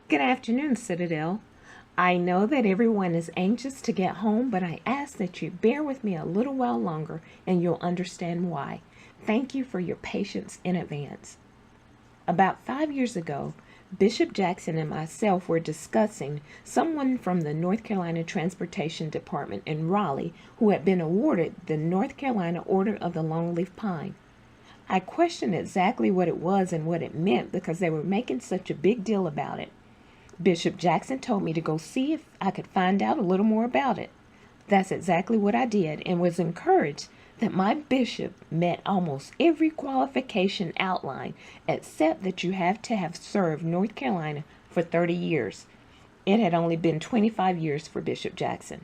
Good afternoon, Citadel. I know that everyone is anxious to get home, but I ask that you bear with me a little while longer and you'll understand why. Thank you for your patience in advance. About 5 years ago, Bishop Jackson and myself were discussing someone from the North Carolina Transportation Department in Raleigh who had been awarded the North Carolina Order of the Longleaf Pine. I questioned exactly what it was and what it meant because they were making such a big deal about it. Bishop Jackson told me to go see if I could find out a little more about it. That's exactly what I did and was encouraged that my bishop met almost every qualification outlined except that you have to have served North Carolina for 30 years. It had only been 25 years for Bishop Jackson.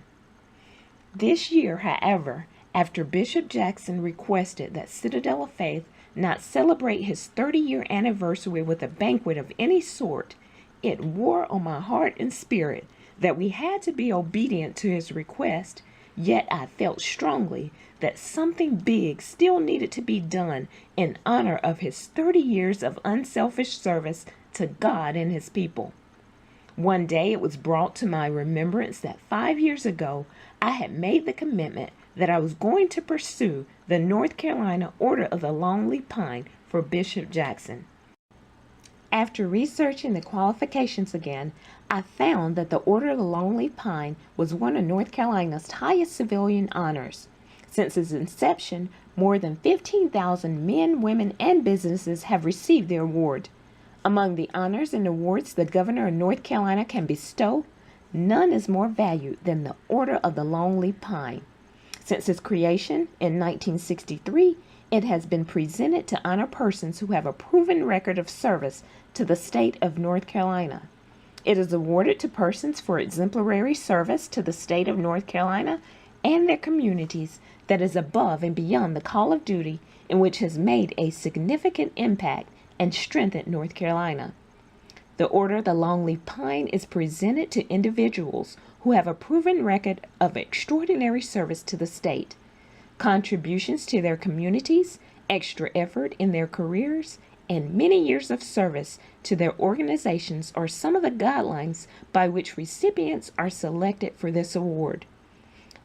This year, however, after Bishop Jackson requested that Citadel of Faith not celebrate his 30-year anniversary with a banquet of any sort, it wore on my heart and spirit that we had to be obedient to his request, yet I felt strongly that something big still needed to be done in honor of his 30 years of unselfish service to God and his people. One day it was brought to my remembrance that 5 years ago I had made the commitment that I was going to pursue the North Carolina Order of the Longleaf Pine for Bishop Jackson. After researching the qualifications again, I found that the Order of the Longleaf Pine was one of North Carolina's highest civilian honors. Since its inception, more than 15,000 men, women, and businesses have received the award. Among the honors and awards the governor of North Carolina can bestow, none is more valued than the Order of the Longleaf Pine. Since its creation in 1963, it has been presented to honor persons who have a proven record of service to the state of North Carolina. It is awarded to persons for exemplary service to the state of North Carolina and their communities that is above and beyond the call of duty and which has made a significant impact and strengthened North Carolina. The Order of the Longleaf Pine is presented to individuals who have a proven record of extraordinary service to the state, contributions to their communities, extra effort in their careers, and many years of service to their organizations are some of the guidelines by which recipients are selected for this award.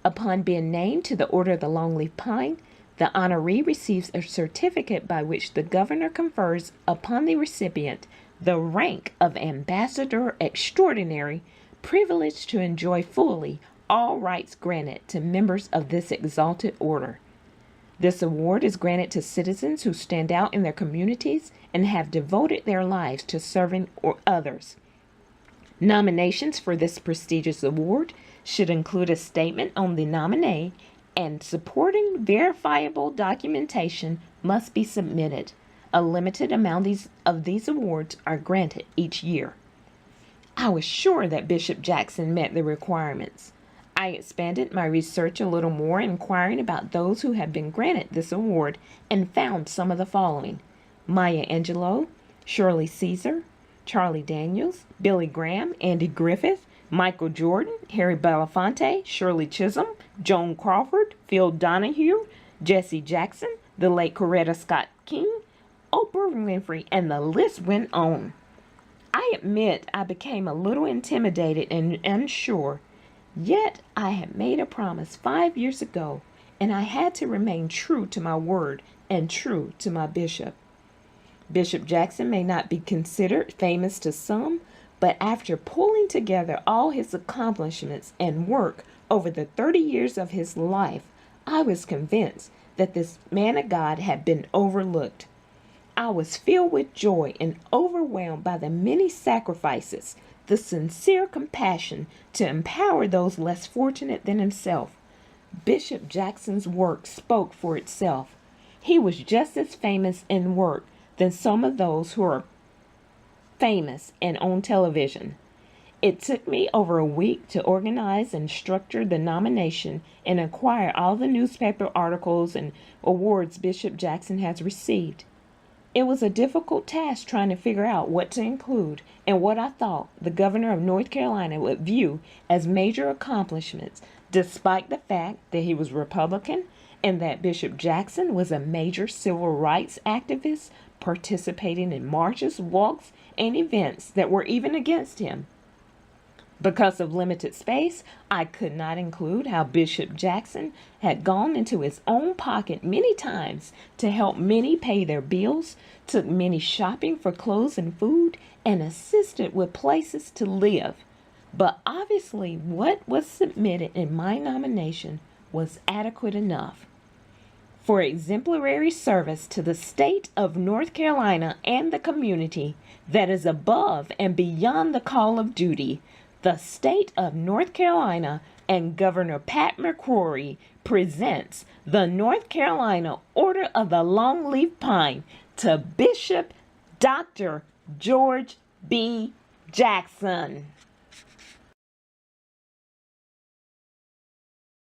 Upon being named to the Order of the Longleaf Pine, the honoree receives a certificate by which the governor confers upon the recipient the rank of Ambassador Extraordinary, privileged to enjoy fully all rights granted to members of this exalted order. This award is granted to citizens who stand out in their communities and have devoted their lives to serving others. Nominations for this prestigious award should include a statement on the nominee, and supporting verifiable documentation must be submitted. A limited amount of these awards are granted each year. I was sure that Bishop Jackson met the requirements. I expanded my research a little more, inquiring about those who had been granted this award, and found some of the following: Maya Angelou, Shirley Caesar, Charlie Daniels, Billy Graham, Andy Griffith, Michael Jordan, Harry Belafonte, Shirley Chisholm, Joan Crawford, Phil Donahue, Jesse Jackson, the late Coretta Scott King, Oprah Winfrey, and the list went on. I admit I became a little intimidated and unsure, yet I had made a promise 5 years ago, and I had to remain true to my word and true to my bishop. Bishop Jackson may not be considered famous to some, but after pulling together all his accomplishments and work over the 30 years of his life, I was convinced that this man of God had been overlooked. I was filled with joy and overwhelmed by the many sacrifices, the sincere compassion to empower those less fortunate than himself. Bishop Jackson's work spoke for itself. He was just as famous in work than some of those who are famous and on television. It took me over a week to organize and structure the nomination and acquire all the newspaper articles and awards Bishop Jackson has received. It was a difficult task trying to figure out what to include and what I thought the governor of North Carolina would view as major accomplishments, despite the fact that he was Republican and that Bishop Jackson was a major civil rights activist, participating in marches, walks, and events that were even against him. Because of limited space, I could not include how Bishop Jackson had gone into his own pocket many times to help many pay their bills, took many shopping for clothes and food, and assisted with places to live. But obviously, what was submitted in my nomination was adequate enough. For exemplary service to the state of North Carolina and the community that is above and beyond the call of duty, the state of North Carolina and Governor Pat McCrory presents the North Carolina Order of the Longleaf Pine to Bishop Dr. George B. Jackson.